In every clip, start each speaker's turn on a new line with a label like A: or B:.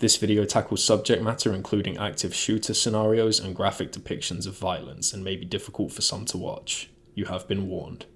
A: This video tackles subject matter including active shooter scenarios and graphic depictions of violence, and may be difficult for some to watch. You have been warned.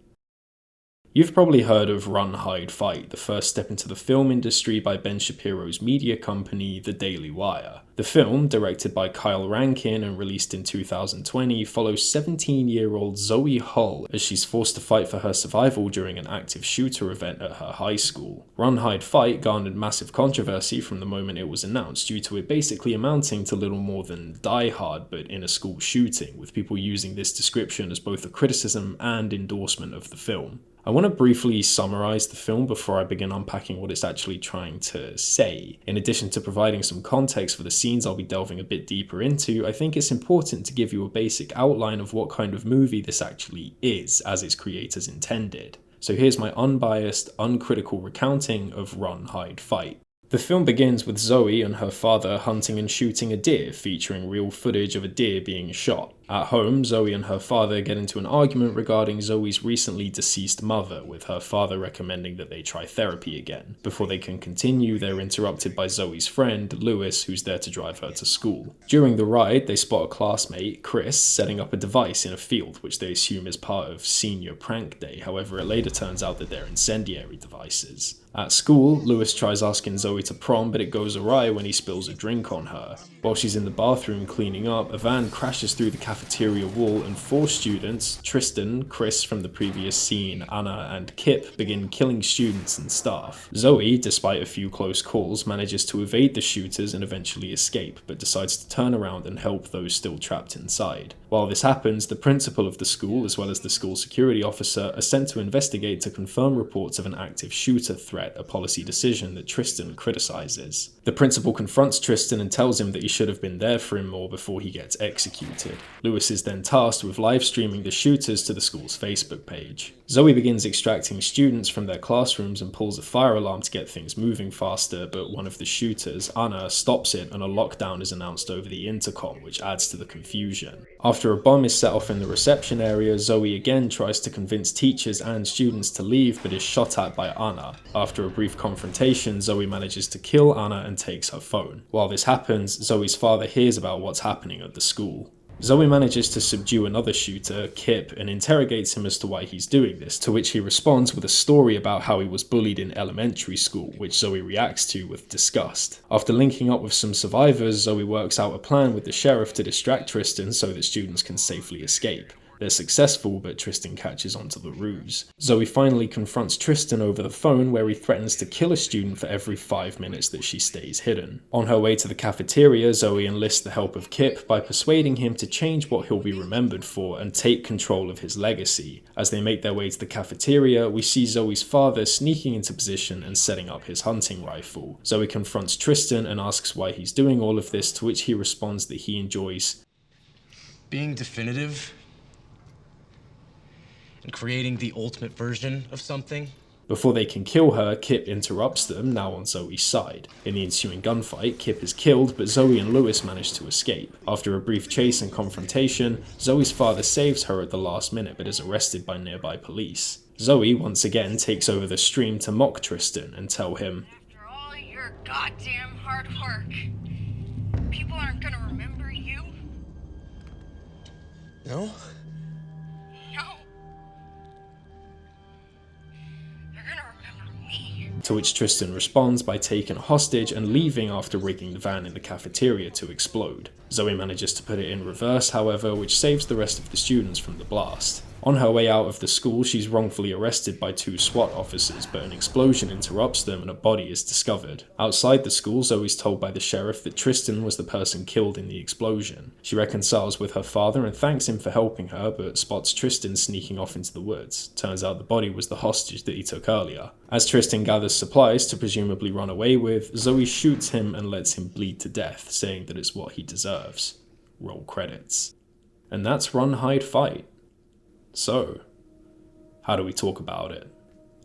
A: You've probably heard of Run, Hide, Fight, the first step into the film industry by Ben Shapiro's media company, The Daily Wire. The film, directed by Kyle Rankin and released in 2020, follows 17-year-old Zoe Hull as she's forced to fight for her survival during an active shooter event at her high school. Run, Hide, Fight garnered massive controversy from the moment it was announced due to it basically amounting to little more than Die Hard but in a school shooting, with people using this description as both a criticism and endorsement of the film. I want to briefly summarize the film before I begin unpacking what it's actually trying to say. In addition to providing some context for the scenes I'll be delving a bit deeper into, I think it's important to give you a basic outline of what kind of movie this actually is, as its creators intended. So here's my unbiased, uncritical recounting of Run, Hide, Fight. The film begins with Zoe and her father hunting and shooting a deer, featuring real footage of a deer being shot. At home, Zoe and her father get into an argument regarding Zoe's recently deceased mother, with her father recommending that they try therapy again. Before they can continue, they're interrupted by Zoe's friend, Lewis, who's there to drive her to school. During the ride, they spot a classmate, Chris, setting up a device in a field, which they assume is part of senior prank day. However, it later turns out that they're incendiary devices. At school, Lewis tries asking Zoe to prom, but it goes awry when he spills a drink on her. While she's in the bathroom cleaning up, a van crashes through the cafeteria wall and 4 students, Tristan, Chris from the previous scene, Anna, and Kip, begin killing students and staff. Zoe, despite a few close calls, manages to evade the shooters and eventually escape, but decides to turn around and help those still trapped inside. While this happens, the principal of the school, as well as the school security officer, are sent to investigate to confirm reports of an active shooter threat, a policy decision that Tristan criticizes. The principal confronts Tristan and tells him that he should have been there for him more before he gets executed. Lewis is then tasked with live streaming the shooters to the school's Facebook page. Zoe begins extracting students from their classrooms and pulls a fire alarm to get things moving faster, but one of the shooters, Anna, stops it and a lockdown is announced over the intercom, which adds to the confusion. After a bomb is set off in the reception area, Zoe again tries to convince teachers and students to leave, but is shot at by Anna. After a brief confrontation, Zoe manages to kill Anna and takes her phone. While this happens, Zoe's father hears about what's happening at the school. Zoe manages to subdue another shooter, Kip, and interrogates him as to why he's doing this, to which he responds with a story about how he was bullied in elementary school, which Zoe reacts to with disgust. After linking up with some survivors, Zoe works out a plan with the sheriff to distract Tristan so that students can safely escape. They're successful, but Tristan catches onto the ruse. Zoe finally confronts Tristan over the phone, where he threatens to kill a student for every 5 minutes that she stays hidden. On her way to the cafeteria, Zoe enlists the help of Kip by persuading him to change what he'll be remembered for and take control of his legacy. As they make their way to the cafeteria, we see Zoe's father sneaking into position and setting up his hunting rifle. Zoe confronts Tristan and asks why he's doing all of this, to which he responds that he enjoys
B: being definitive and creating the ultimate version of something.
A: Before they can kill her, Kip interrupts them, now on Zoe's side. In the ensuing gunfight, Kip is killed, but Zoe and Lewis manage to escape. After a brief chase and confrontation, Zoe's father saves her at the last minute, but is arrested by nearby police. Zoe once again takes over the stream to mock Tristan and tell him,
C: "After all your goddamn hard work, people aren't gonna remember you?
B: No?
C: No. They're gonna remember me."
A: to which Tristan responds by taking a hostage and leaving after rigging the van in the cafeteria to explode. Zoe manages to put it in reverse, however, which saves the rest of the students from the blast. On her way out of the school, she's wrongfully arrested by 2 SWAT officers, but an explosion interrupts them and a body is discovered. Outside the school, Zoe's told by the sheriff that Tristan was the person killed in the explosion. She reconciles with her father and thanks him for helping her, but spots Tristan sneaking off into the woods. Turns out the body was the hostage that he took earlier. As Tristan gathers supplies to presumably run away with, Zoe shoots him and lets him bleed to death, saying that it's what he deserves. Roll credits. And that's Run, Hide, Fight. So, how do we talk about it?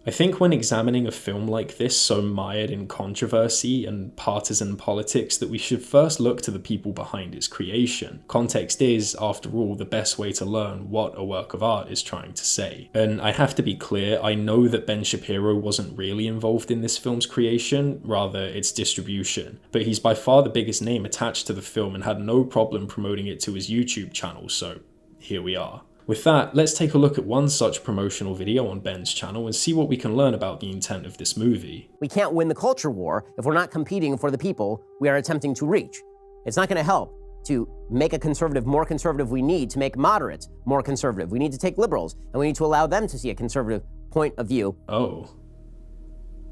A: I think when examining a film like this so mired in controversy and partisan politics that we should first look to the people behind its creation. Context is, after all, the best way to learn what a work of art is trying to say. And I have to be clear, I know that Ben Shapiro wasn't really involved in this film's creation, rather its distribution, but he's by far the biggest name attached to the film and had no problem promoting it to his YouTube channel, so here we are. With that, let's take a look at one such promotional video on Ben's channel and see what we can learn about the intent of this movie.
D: We can't win the culture war if we're not competing for the people we are attempting to reach. It's not going to help to make a conservative more conservative. We need to make moderates more conservative. We need to take liberals, and we need to allow them to see a conservative point of view.
A: Oh.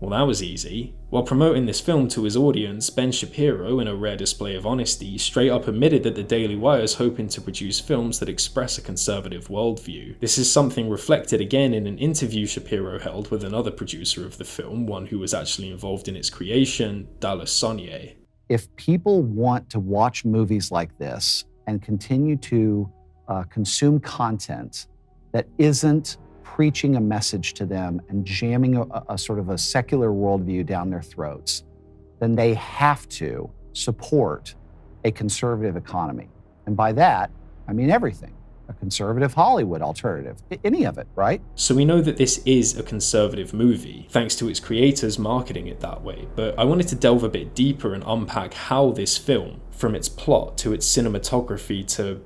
A: Well, that was easy. While promoting this film to his audience, Ben Shapiro, in a rare display of honesty, straight up admitted that the Daily Wire is hoping to produce films that express a conservative worldview. This is something reflected again in an interview Shapiro held with another producer of the film, one who was actually involved in its creation, Dallas Sonnier.
E: If people want to watch movies like this and continue to consume content that isn't preaching a message to them and jamming a sort of a secular worldview down their throats, then they have to support a conservative economy. And by that, I mean everything. A conservative Hollywood alternative, any of it, right?
A: So we know that this is a conservative movie, thanks to its creators marketing it that way, but I wanted to delve a bit deeper and unpack how this film, from its plot to its cinematography to,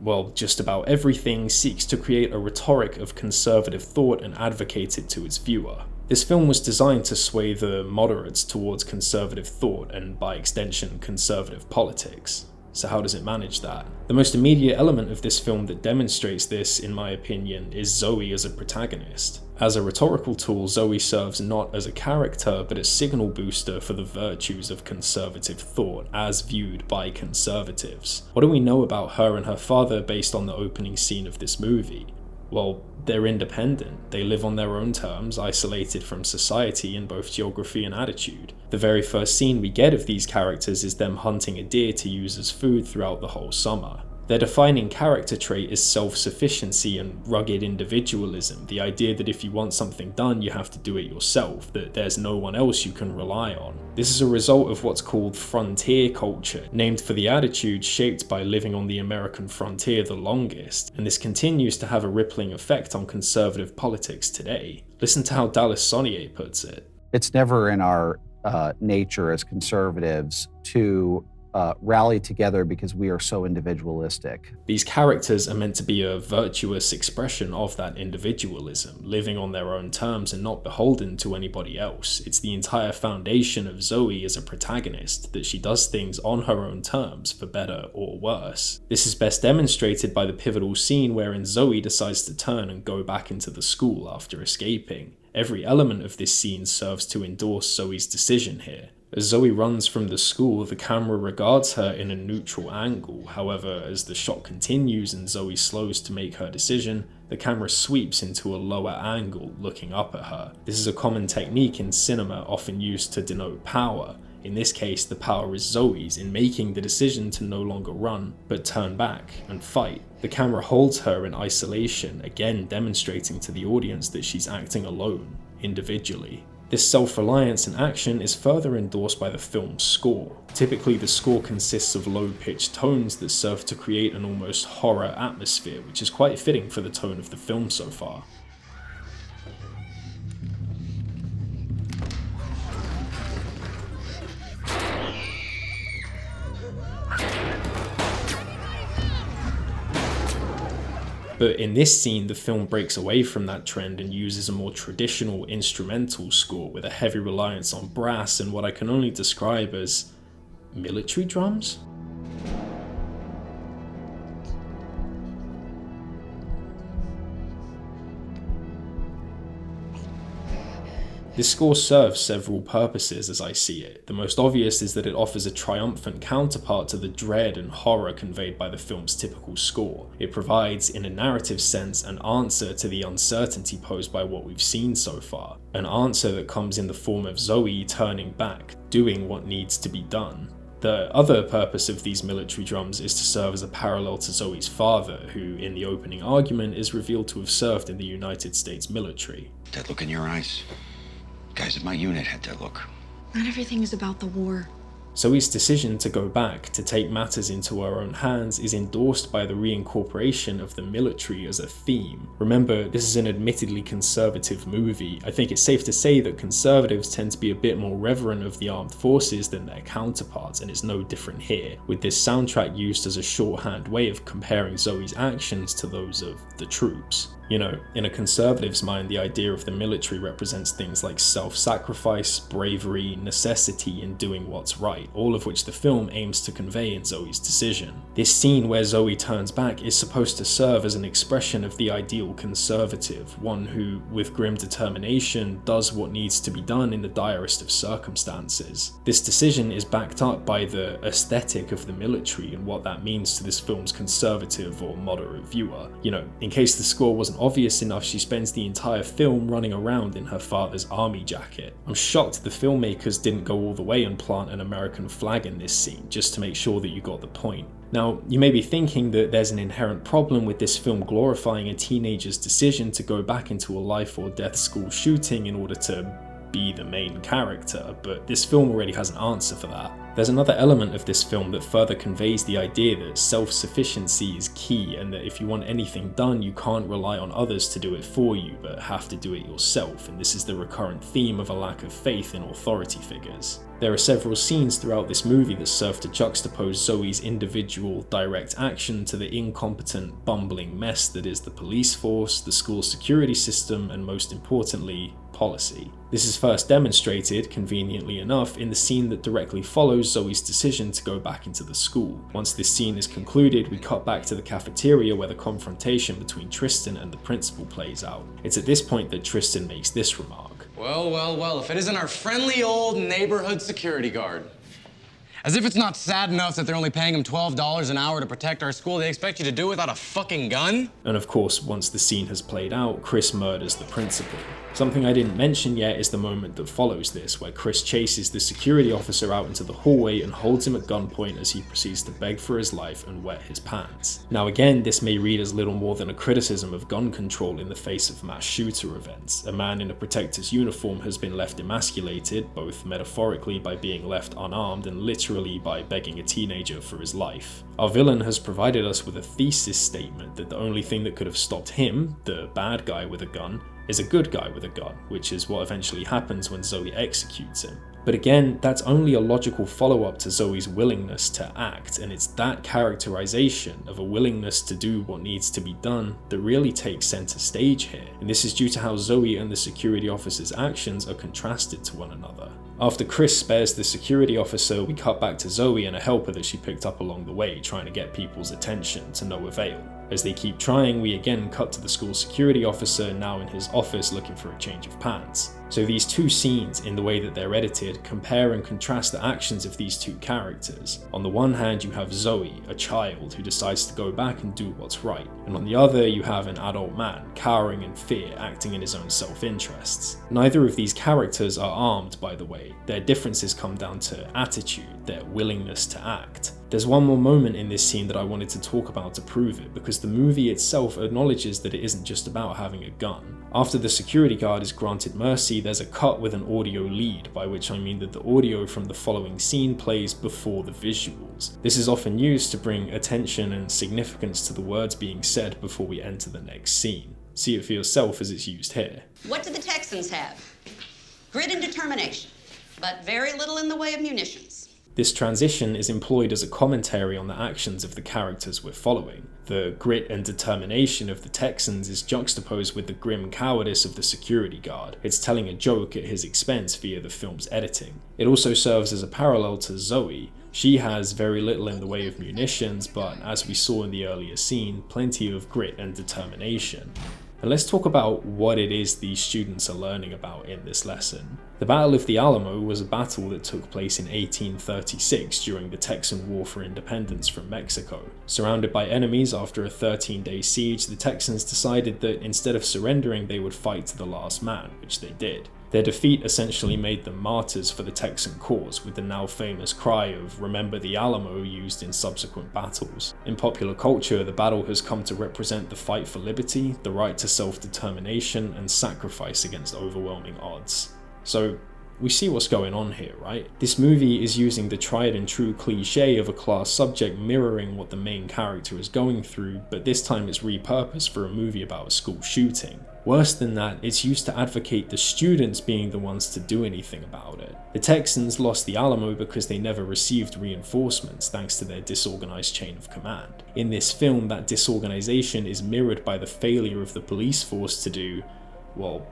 A: well, just about everything, seeks to create a rhetoric of conservative thought and advocate it to its viewer. This film was designed to sway the moderates towards conservative thought and, by extension, conservative politics. So how does it manage that? The most immediate element of this film that demonstrates this, in my opinion, is Zoe as a protagonist. As a rhetorical tool, Zoe serves not as a character, but a signal booster for the virtues of conservative thought, as viewed by conservatives. What do we know about her and her father based on the opening scene of this movie? Well, they're independent. They live on their own terms, isolated from society in both geography and attitude. The very first scene we get of these characters is them hunting a deer to use as food throughout the whole summer. Their defining character trait is self-sufficiency and rugged individualism, the idea that if you want something done, you have to do it yourself, that there's no one else you can rely on. This is a result of what's called frontier culture, named for the attitude shaped by living on the American frontier the longest, and this continues to have a rippling effect on conservative politics today. Listen to how Dallas Sonnier puts it.
E: It's never in our nature as conservatives to rally together because we are so individualistic.
A: These characters are meant to be a virtuous expression of that individualism, living on their own terms and not beholden to anybody else. It's the entire foundation of Zoe as a protagonist, that she does things on her own terms, for better or worse. This is best demonstrated by the pivotal scene wherein Zoe decides to turn and go back into the school after escaping. Every element of this scene serves to endorse Zoe's decision here. As Zoe runs from the school, the camera regards her in a neutral angle. However, as the shot continues and Zoe slows to make her decision, the camera sweeps into a lower angle, looking up at her. This is a common technique in cinema, often used to denote power. In this case, the power is Zoe's in making the decision to no longer run, but turn back and fight. The camera holds her in isolation, again demonstrating to the audience that she's acting alone, individually. This self-reliance in action is further endorsed by the film's score. Typically, the score consists of low-pitched tones that serve to create an almost horror atmosphere, which is quite fitting for the tone of the film so far. But in this scene, the film breaks away from that trend and uses a more traditional instrumental score with a heavy reliance on brass and what I can only describe as military drums? This score serves several purposes as I see it. The most obvious is that it offers a triumphant counterpart to the dread and horror conveyed by the film's typical score. It provides, in a narrative sense, an answer to the uncertainty posed by what we've seen so far. An answer that comes in the form of Zoe turning back, doing what needs to be done. The other purpose of these military drums is to serve as a parallel to Zoe's father, who in the opening argument is revealed to have served in the United States military.
F: That look in your eyes. Guys at my unit had that look.
G: Not everything is about the war.
A: Zoe's decision to go back, to take matters into her own hands, is endorsed by the reincorporation of the military as a theme. Remember, this is an admittedly conservative movie. I think it's safe to say that conservatives tend to be a bit more reverent of the armed forces than their counterparts, and it's no different here, with this soundtrack used as a shorthand way of comparing Zoe's actions to those of the troops. You know, in a conservative's mind, the idea of the military represents things like self-sacrifice, bravery, necessity, and doing what's right, all of which the film aims to convey in Zoe's decision. This scene where Zoe turns back is supposed to serve as an expression of the ideal conservative, one who, with grim determination, does what needs to be done in the direst of circumstances. This decision is backed up by the aesthetic of the military and what that means to this film's conservative or moderate viewer. You know, in case the score wasn't obvious enough, she spends the entire film running around in her father's army jacket. I'm shocked the filmmakers didn't go all the way and plant an American flag in this scene, just to make sure that you got the point. Now, you may be thinking that there's an inherent problem with this film glorifying a teenager's decision to go back into a life or death school shooting in order to be the main character, but this film already has an answer for that. There's another element of this film that further conveys the idea that self-sufficiency is key, and that if you want anything done, you can't rely on others to do it for you, but have to do it yourself, and this is the recurrent theme of a lack of faith in authority figures. There are several scenes throughout this movie that serve to juxtapose Zoe's individual, direct action to the incompetent, bumbling mess that is the police force, the school security system, and most importantly, policy. This is first demonstrated, conveniently enough, in the scene that directly follows Zoe's decision to go back into the school. Once this scene is concluded, we cut back to the cafeteria where the confrontation between Tristan and the principal plays out. It's at this point that Tristan makes this remark.
B: Well, if it isn't our friendly old neighborhood security guard. As if it's not sad enough that they're only paying him $12 an hour to protect our school, they expect you to do it without a fucking gun?
A: And of course, once the scene has played out, Chris murders the principal. Something I didn't mention yet is the moment that follows this, where Chris chases the security officer out into the hallway and holds him at gunpoint as he proceeds to beg for his life and wet his pants. Now again, this may read as little more than a criticism of gun control in the face of mass shooter events. A man in a protector's uniform has been left emasculated, both metaphorically by being left unarmed and literally by begging a teenager for his life. Our villain has provided us with a thesis statement that the only thing that could have stopped him, the bad guy with a gun, is a good guy with a gun, which is what eventually happens when Zoe executes him. But again, that's only a logical follow-up to Zoe's willingness to act, and it's that characterization of a willingness to do what needs to be done that really takes center stage here, and this is due to how Zoe and the security officer's actions are contrasted to one another. After Chris spares the security officer, we cut back to Zoe and a helper that she picked up along the way, trying to get people's attention to no avail. As they keep trying, we again cut to the school security officer now in his office looking for a change of pants. So these two scenes, in the way that they're edited, compare and contrast the actions of these two characters. On the one hand, you have Zoe, a child who decides to go back and do what's right, and on the other you have an adult man, cowering in fear, acting in his own self-interests. Neither of these characters are armed, by the way. Their differences come down to attitude, their willingness to act. There's one more moment in this scene that I wanted to talk about to prove it, because the movie itself acknowledges that it isn't just about having a gun. After the security guard is granted mercy, there's a cut with an audio lead, by which I mean that the audio from the following scene plays before the visuals. This is often used to bring attention and significance to the words being said before we enter the next scene. See it for yourself as it's used here.
H: What do the Texans have? Grit and determination, but very little in the way of munitions.
A: This transition is employed as a commentary on the actions of the characters we're following. The grit and determination of the Texans is juxtaposed with the grim cowardice of the security guard. It's telling a joke at his expense via the film's editing. It also serves as a parallel to Zoe. She has very little in the way of munitions, but as we saw in the earlier scene, plenty of grit and determination. And let's talk about what it is these students are learning about in this lesson. The Battle of the Alamo was a battle that took place in 1836 during the Texan War for Independence from Mexico. Surrounded by enemies after a 13-day siege, the Texans decided that instead of surrendering, they would fight to the last man, which they did. Their defeat essentially made them martyrs for the Texan cause, with the now famous cry of "Remember the Alamo" used in subsequent battles. In popular culture, the battle has come to represent the fight for liberty, the right to self-determination, and sacrifice against overwhelming odds. So, we see what's going on here, right? This movie is using the tried and true cliche of a class subject mirroring what the main character is going through, but this time it's repurposed for a movie about a school shooting. Worse than that, it's used to advocate the students being the ones to do anything about it. The Texans lost the Alamo because they never received reinforcements thanks to their disorganized chain of command. In this film, that disorganization is mirrored by the failure of the police force to do, well,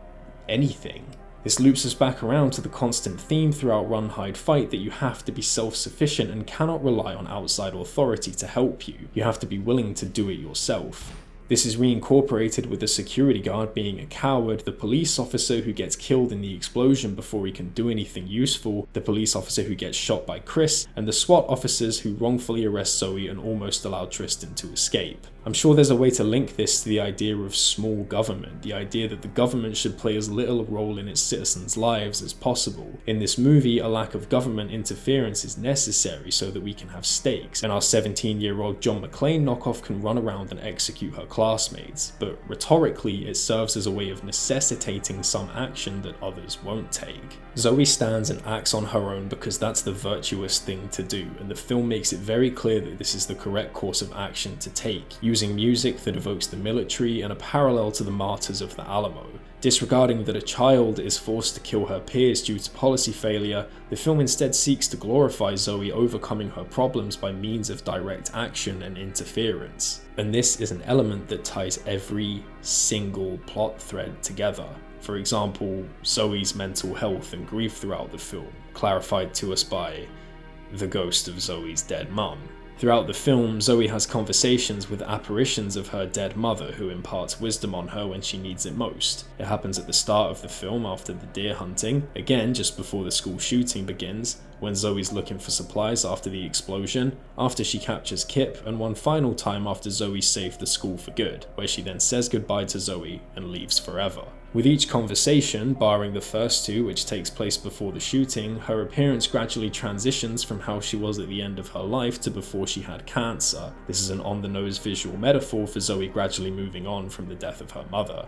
A: anything. This loops us back around to the constant theme throughout Run, Hide, Fight that you have to be self-sufficient and cannot rely on outside authority to help you. You have to be willing to do it yourself. This is reincorporated with the security guard being a coward, the police officer who gets killed in the explosion before he can do anything useful, the police officer who gets shot by Chris, and the SWAT officers who wrongfully arrest Zoe and almost allow Tristan to escape. I'm sure there's a way to link this to the idea of small government, the idea that the government should play as little a role in its citizens' lives as possible. In this movie, a lack of government interference is necessary so that we can have stakes, and our 17-year-old John McClane knockoff can run around and execute her classmates, but rhetorically it serves as a way of necessitating some action that others won't take. Zoe stands and acts on her own because that's the virtuous thing to do, and the film makes it very clear that this is the correct course of action to take, using music that evokes the military and a parallel to the martyrs of the Alamo. Disregarding that a child is forced to kill her peers due to policy failure, the film instead seeks to glorify Zoe overcoming her problems by means of direct action and interference. And this is an element that ties every single plot thread together. For example, Zoe's mental health and grief throughout the film, clarified to us by the ghost of Zoe's dead mum. Throughout the film, Zoe has conversations with apparitions of her dead mother who imparts wisdom on her when she needs it most. It happens at the start of the film after the deer hunting, again just before the school shooting begins, when Zoe's looking for supplies after the explosion, after she captures Kip, and one final time after Zoe saved the school for good, where she then says goodbye to Zoe and leaves forever. With each conversation, barring the first two which takes place before the shooting, her appearance gradually transitions from how she was at the end of her life to before she had cancer. This is an on-the-nose visual metaphor for Zoe gradually moving on from the death of her mother.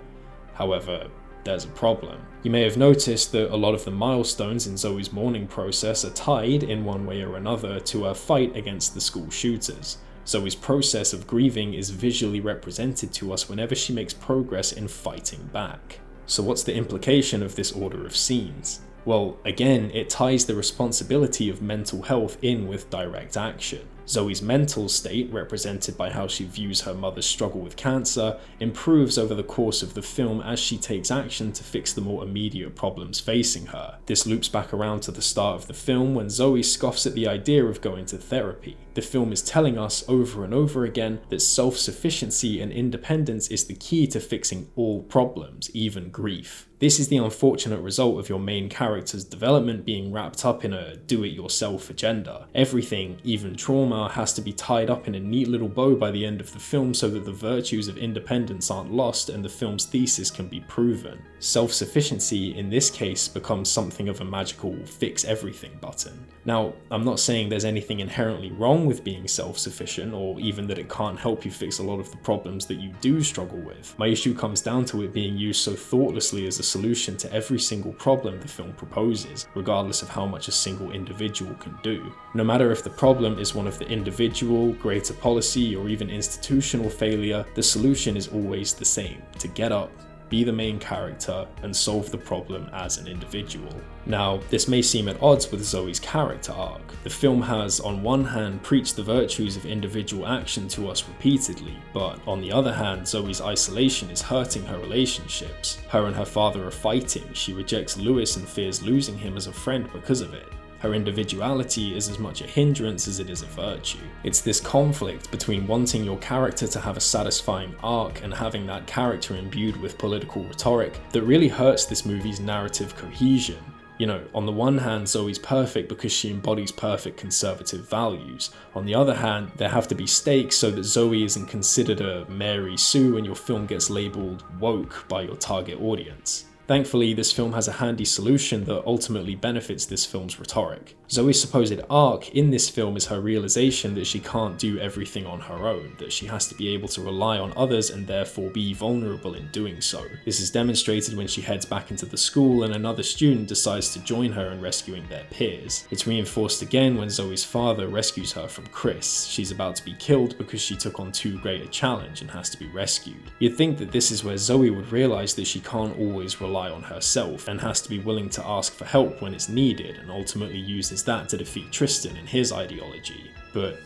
A: However, there's a problem. You may have noticed that a lot of the milestones in Zoe's mourning process are tied, in one way or another, to her fight against the school shooters. Zoe's process of grieving is visually represented to us whenever she makes progress in fighting back. So what's the implication of this order of scenes? Well, again, it ties the responsibility of mental health in with direct action. Zoe's mental state, represented by how she views her mother's struggle with cancer, improves over the course of the film as she takes action to fix the more immediate problems facing her. This loops back around to the start of the film when Zoe scoffs at the idea of going to therapy. The film is telling us over and over again that self-sufficiency and independence is the key to fixing all problems, even grief. This is the unfortunate result of your main character's development being wrapped up in a do-it-yourself agenda. Everything, even trauma, has to be tied up in a neat little bow by the end of the film so that the virtues of independence aren't lost and the film's thesis can be proven. Self-sufficiency, in this case, becomes something of a magical fix-everything button. Now, I'm not saying there's anything inherently wrong with being self-sufficient, or even that it can't help you fix a lot of the problems that you do struggle with. My issue comes down to it being used so thoughtlessly as a solution to every single problem the film proposes, regardless of how much a single individual can do. No matter if the problem is one of the individual, greater policy, or even institutional failure, the solution is always the same: to get up, be the main character, and solve the problem as an individual. Now, this may seem at odds with Zoe's character arc. The film has, on one hand, preached the virtues of individual action to us repeatedly, but on the other hand, Zoe's isolation is hurting her relationships. Her and her father are fighting, she rejects Lewis and fears losing him as a friend because of it. Her individuality is as much a hindrance as it is a virtue. It's this conflict between wanting your character to have a satisfying arc and having that character imbued with political rhetoric that really hurts this movie's narrative cohesion. You know, on the one hand, Zoe's perfect because she embodies perfect conservative values. On the other hand, there have to be stakes so that Zoe isn't considered a Mary Sue and your film gets labeled woke by your target audience. Thankfully, this film has a handy solution that ultimately benefits this film's rhetoric. Zoe's supposed arc in this film is her realization that she can't do everything on her own, that she has to be able to rely on others and therefore be vulnerable in doing so. This is demonstrated when she heads back into the school and another student decides to join her in rescuing their peers. It's reinforced again when Zoe's father rescues her from Chris. She's about to be killed because she took on too great a challenge and has to be rescued. You'd think that this is where Zoe would realize that she can't always rely on herself and has to be willing to ask for help when it's needed, and ultimately uses that to defeat Tristan and his ideology. But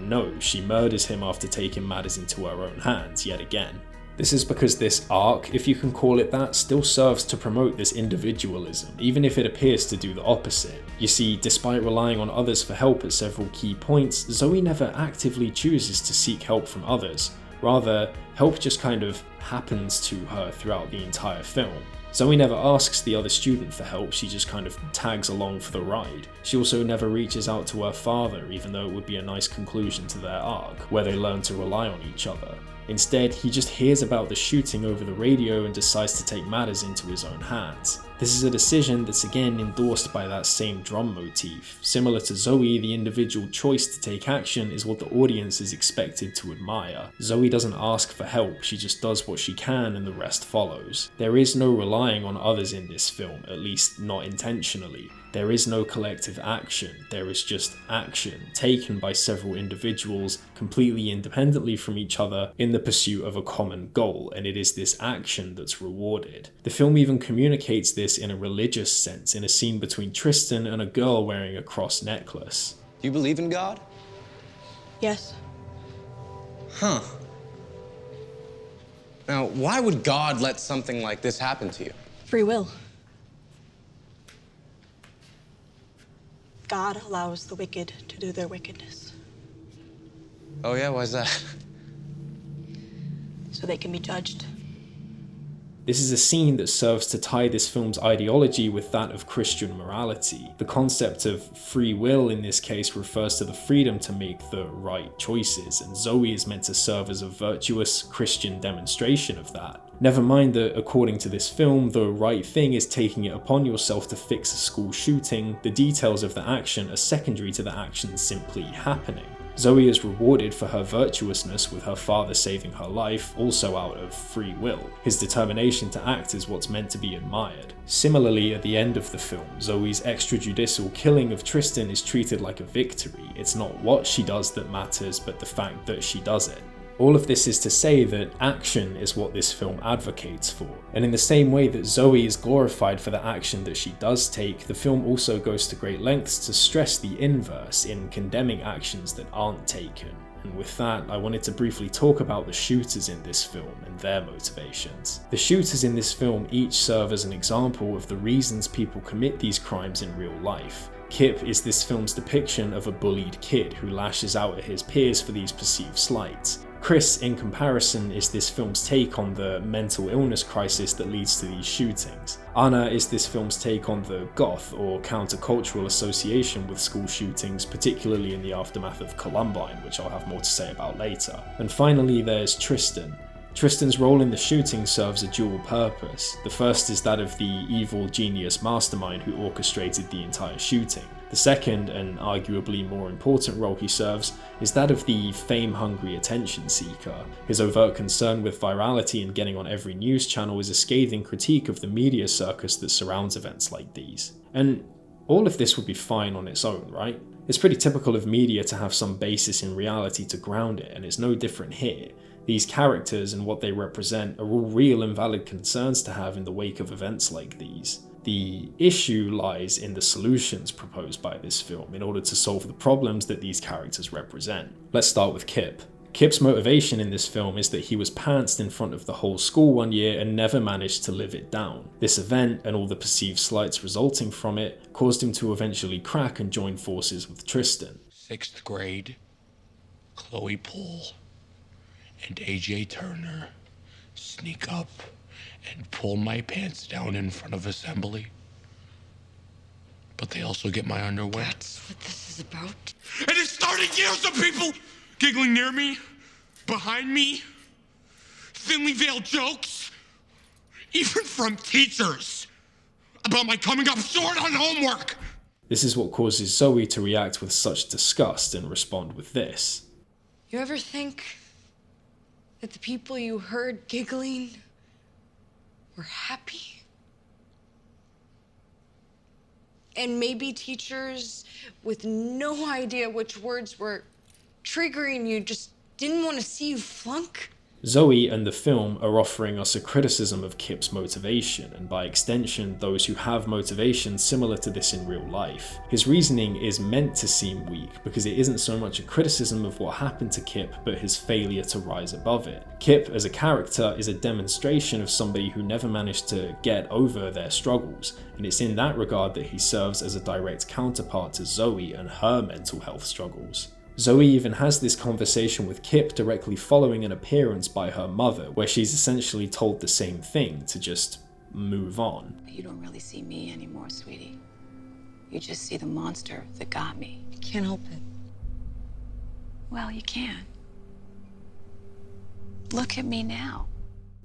A: no, she murders him after taking matters into her own hands yet again. This is because this arc, if you can call it that, still serves to promote this individualism, even if it appears to do the opposite. You see, despite relying on others for help at several key points, Zoe never actively chooses to seek help from others. Rather, help just kind of happens to her throughout the entire film. Zoe never asks the other student for help, she just kind of tags along for the ride. She also never reaches out to her father, even though it would be a nice conclusion to their arc, where they learn to rely on each other. Instead, he just hears about the shooting over the radio and decides to take matters into his own hands. This is a decision that's again endorsed by that same drum motif. Similar to Zoe, the individual choice to take action is what the audience is expected to admire. Zoe doesn't ask for help, she just does what she can and the rest follows. There is no relying on others in this film, at least not intentionally. There is no collective action, there is just action taken by several individuals completely independently from each other in the pursuit of a common goal, and it is this action that's rewarded. The film even communicates this in a religious sense in a scene between Tristan and a girl wearing a cross necklace.
B: Do you believe in God?
G: Yes.
B: Huh. Now, why would God let something like this happen to you?
G: Free will. God allows the wicked to do their wickedness
B: Oh yeah, why's that?
G: so they can be judged.
A: This is a scene that serves to tie this film's ideology with that of Christian morality. The concept of free will in this case refers to the freedom to make the right choices, and Zoe is meant to serve as a virtuous Christian demonstration of that. Never mind that, according to this film, the right thing is taking it upon yourself to fix a school shooting. The details of the action are secondary to the action simply happening. Zoe is rewarded for her virtuousness with her father saving her life, also out of free will. His determination to act is what's meant to be admired. Similarly, at the end of the film, Zoe's extrajudicial killing of Tristan is treated like a victory. It's not what she does that matters, but the fact that she does it. All of this is to say that action is what this film advocates for. And in the same way that Zoe is glorified for the action that she does take, the film also goes to great lengths to stress the inverse in condemning actions that aren't taken. And with that, I wanted to briefly talk about the shooters in this film and their motivations. The shooters in this film each serve as an example of the reasons people commit these crimes in real life. Kip is this film's depiction of a bullied kid who lashes out at his peers for these perceived slights. Chris, in comparison, is this film's take on the mental illness crisis that leads to these shootings. Anna is this film's take on the goth or countercultural association with school shootings, particularly in the aftermath of Columbine, which I'll have more to say about later. And finally, there's Tristan. Tristan's role in the shooting serves a dual purpose. The first is that of the evil genius mastermind who orchestrated the entire shooting. The second, and arguably more important role he serves, is that of the fame-hungry attention seeker. His overt concern with virality and getting on every news channel is a scathing critique of the media circus that surrounds events like these. And all of this would be fine on its own, right? It's pretty typical of media to have some basis in reality to ground it, and it's no different here. These characters and what they represent are all real and valid concerns to have in the wake of events like these. The issue lies in the solutions proposed by this film in order to solve the problems that these characters represent. Let's start with Kip. Kip's motivation in this film is that he was pantsed in front of the whole school one year and never managed to live it down. This event, and all the perceived slights resulting from it, caused him to eventually crack and join forces with Tristan.
I: 6th grade, Chloe Poole and AJ Turner sneak up and pull my pants down in front of assembly. But they also get my underwear.
G: That's what this is about.
I: And it started years of people giggling near me, behind me, thinly veiled jokes, even from teachers, about my coming up short on homework.
A: This is what causes Zoe to react with such disgust and respond with this.
G: You ever think that the people you heard giggling were happy? And maybe teachers with no idea which words were triggering you just didn't want to see you flunk?
A: Zoe and the film are offering us a criticism of Kip's motivation, and by extension, those who have motivation similar to this in real life. His reasoning is meant to seem weak because it isn't so much a criticism of what happened to Kip, but his failure to rise above it. Kip as a character is a demonstration of somebody who never managed to get over their struggles, and it's in that regard that he serves as a direct counterpart to Zoe and her mental health struggles. Zoe even has this conversation with Kip directly following an appearance by her mother, where she's essentially told the same thing, to just move on.
J: You don't really see me anymore, sweetie. You just see the monster that got me.
G: I can't help it.
J: Well, you can. Look at me now.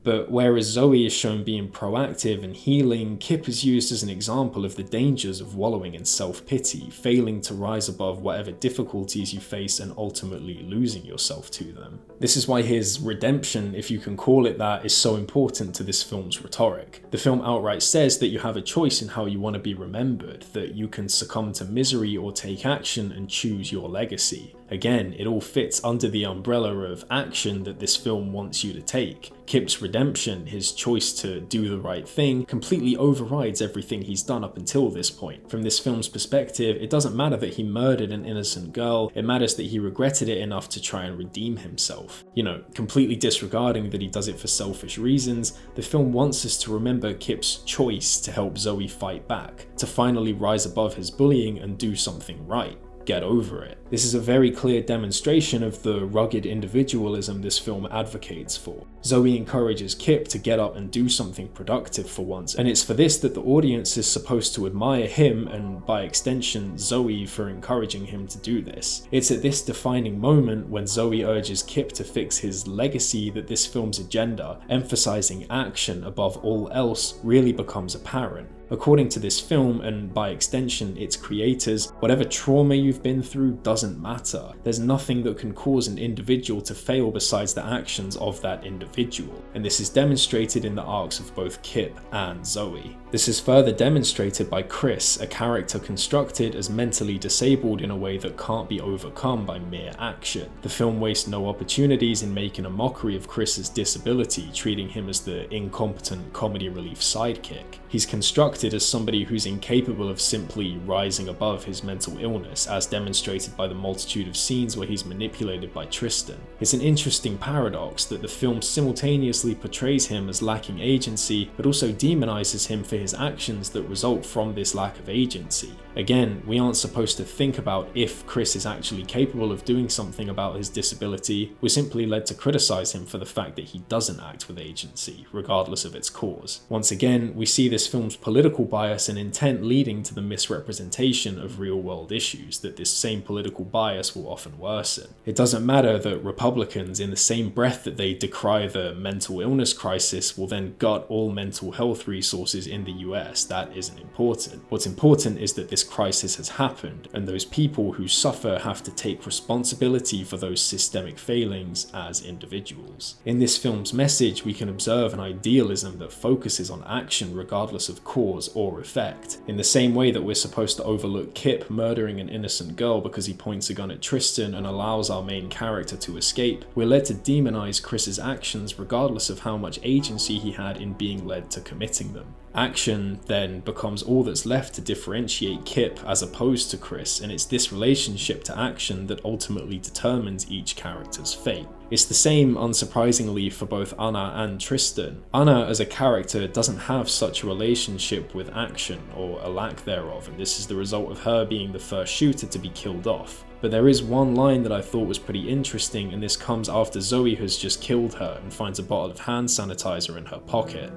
A: But whereas Zoe is shown being proactive and healing, Kip is used as an example of the dangers of wallowing in self-pity, failing to rise above whatever difficulties you face and ultimately losing yourself to them. This is why his redemption, if you can call it that, is so important to this film's rhetoric. The film outright says that you have a choice in how you want to be remembered, that you can succumb to misery or take action and choose your legacy. Again, it all fits under the umbrella of action that this film wants you to take. Kip's redemption, his choice to do the right thing, completely overrides everything he's done up until this point. From this film's perspective, it doesn't matter that he murdered an innocent girl, it matters that he regretted it enough to try and redeem himself. You know, completely disregarding that he does it for selfish reasons, the film wants us to remember Kip's choice to help Zoe fight back, to finally rise above his bullying and do something right. Get over it. This is a very clear demonstration of the rugged individualism this film advocates for. Zoe encourages Kip to get up and do something productive for once, and it's for this that the audience is supposed to admire him and, by extension, Zoe for encouraging him to do this. It's at this defining moment when Zoe urges Kip to fix his legacy that this film's agenda, emphasizing action above all else, really becomes apparent. According to this film, and by extension its creators, whatever trauma you've been through doesn't matter. There's nothing that can cause an individual to fail besides the actions of that individual, and this is demonstrated in the arcs of both Kip and Zoe. This is further demonstrated by Chris, a character constructed as mentally disabled in a way that can't be overcome by mere action. The film wastes no opportunities in making a mockery of Chris's disability, treating him as the incompetent comedy relief sidekick. He's constructed as somebody who's incapable of simply rising above his mental illness, as demonstrated by the multitude of scenes where he's manipulated by Tristan. It's an interesting paradox that the film simultaneously portrays him as lacking agency, but also demonizes him for his actions that result from this lack of agency. Again, we aren't supposed to think about if Chris is actually capable of doing something about his disability, we're simply led to criticize him for the fact that he doesn't act with agency, regardless of its cause. Once again, we see this film's political bias and intent leading to the misrepresentation of real-world issues that this same political bias will often worsen. It doesn't matter that Republicans, in the same breath that they decry the mental illness crisis, will then gut all mental health resources in the US. That isn't important. What's important is that this crisis has happened, and those people who suffer have to take responsibility for those systemic failings as individuals. In this film's message, we can observe an idealism that focuses on action regardless of cause or effect. In the same way that we're supposed to overlook Kip murdering an innocent girl because he points a gun at Tristan and allows our main character to escape, we're led to demonize Chris's actions regardless of how much agency he had in being led to committing them. Action then becomes all that's left to differentiate Kip as opposed to Chris, and it's this relationship to action that ultimately determines each character's fate. It's the same, unsurprisingly, for both Anna and Tristan. Anna as a character doesn't have such a relationship with action, or a lack thereof, and this is the result of her being the first shooter to be killed off. But there is one line that I thought was pretty interesting, and this comes after Zoe has just killed her and finds a bottle of hand sanitizer in her pocket.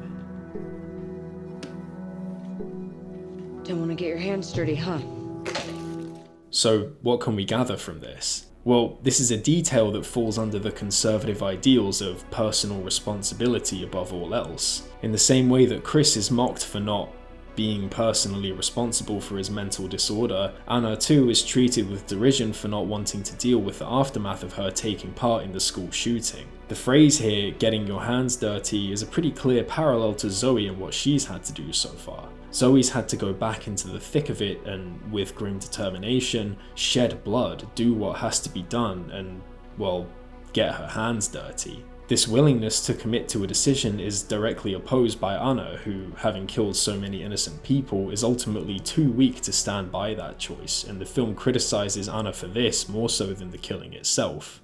G: Don't want to get your hands dirty, huh?
A: So what can we gather from this? Well, this is a detail that falls under the conservative ideals of personal responsibility above all else. In the same way that Chris is mocked for not being personally responsible for his mental disorder, Anna too is treated with derision for not wanting to deal with the aftermath of her taking part in the school shooting. The phrase here, getting your hands dirty, is a pretty clear parallel to Zoe and what she's had to do so far. Zoe's had to go back into the thick of it and, with grim determination, shed blood, do what has to be done, and, well, get her hands dirty. This willingness to commit to a decision is directly opposed by Anna, who, having killed so many innocent people, is ultimately too weak to stand by that choice, and the film criticizes Anna for this more so than the killing itself.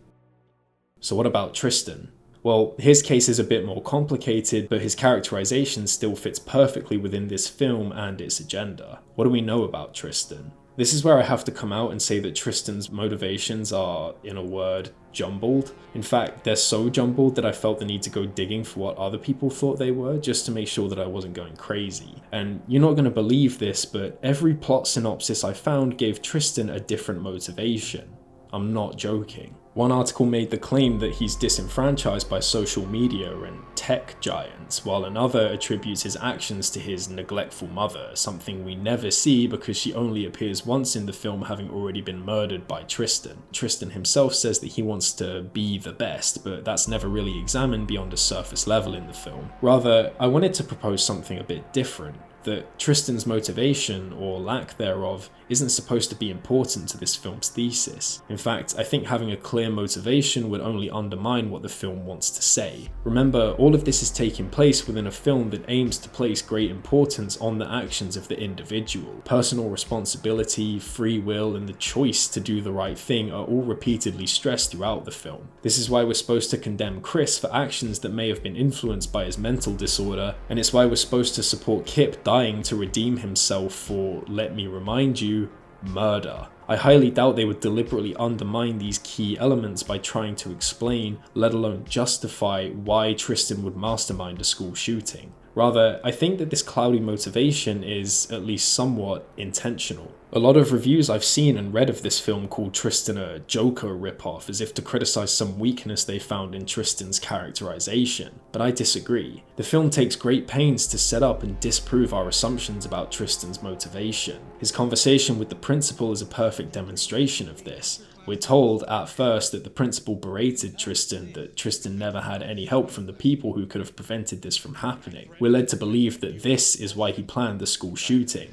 A: So what about Tristan? Well, his case is a bit more complicated, but his characterization still fits perfectly within this film and its agenda. What do we know about Tristan? This is where I have to come out and say that Tristan's motivations are, in a word, jumbled. In fact, they're so jumbled that I felt the need to go digging for what other people thought they were, just to make sure that I wasn't going crazy. And you're not going to believe this, but every plot synopsis I found gave Tristan a different motivation. I'm not joking. One article made the claim that he's disenfranchised by social media and tech giants, while another attributes his actions to his neglectful mother, something we never see because she only appears once in the film, having already been murdered by Tristan. Tristan himself says that he wants to be the best, but that's never really examined beyond a surface level in the film. Rather, I wanted to propose something a bit different. That Tristan's motivation, or lack thereof, isn't supposed to be important to this film's thesis. In fact, I think having a clear motivation would only undermine what the film wants to say. Remember, all of this is taking place within a film that aims to place great importance on the actions of the individual. Personal responsibility, free will, and the choice to do the right thing are all repeatedly stressed throughout the film. This is why we're supposed to condemn Chris for actions that may have been influenced by his mental disorder, and it's why we're supposed to support Kip dying to redeem himself for, let me remind you, murder. I highly doubt they would deliberately undermine these key elements by trying to explain, let alone justify, why Tristan would mastermind a school shooting. Rather, I think that this cloudy motivation is, at least somewhat, intentional. A lot of reviews I've seen and read of this film call Tristan a Joker ripoff, as if to criticize some weakness they found in Tristan's characterization, but I disagree. The film takes great pains to set up and disprove our assumptions about Tristan's motivation. His conversation with the principal is a perfect demonstration of this. We're told at first that the principal berated Tristan, that Tristan never had any help from the people who could have prevented this from happening. We're led to believe that this is why he planned the school shooting.